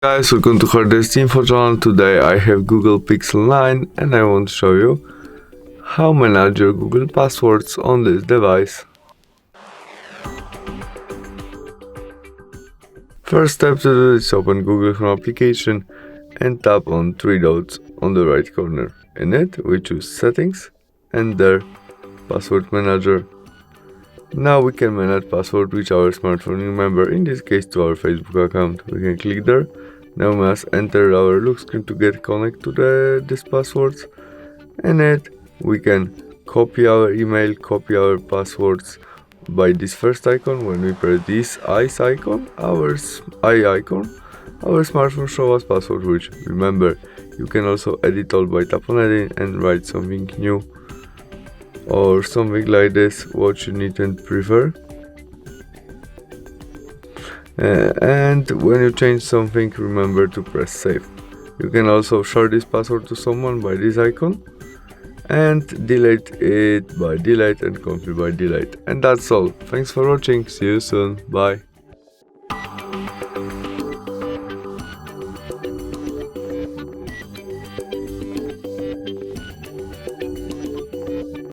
Guys, welcome to HardReset.Info channel. Today I have Google Pixel 9 and I want to show you how manage your Google passwords on this device. First step to do is open Google Chrome application and tap on three dots on the right corner. In it we choose settings and there password manager. Now we can manage password with our smartphone. Remember, in this case to our Facebook account. We can click there. Now we must enter our lock screen to get connected to these passwords. And then we can copy our email, copy our passwords by this first icon. When we press this eye icon, our smartphone shows us password, which remember you can also edit all by tap on edit and write something new or something like this, what you need and prefer. And when you change something, remember to press save. You can also share this password to someone by this icon and delete it by delete and complete by delete. And that's all. Thanks for watching. See you soon. Bye.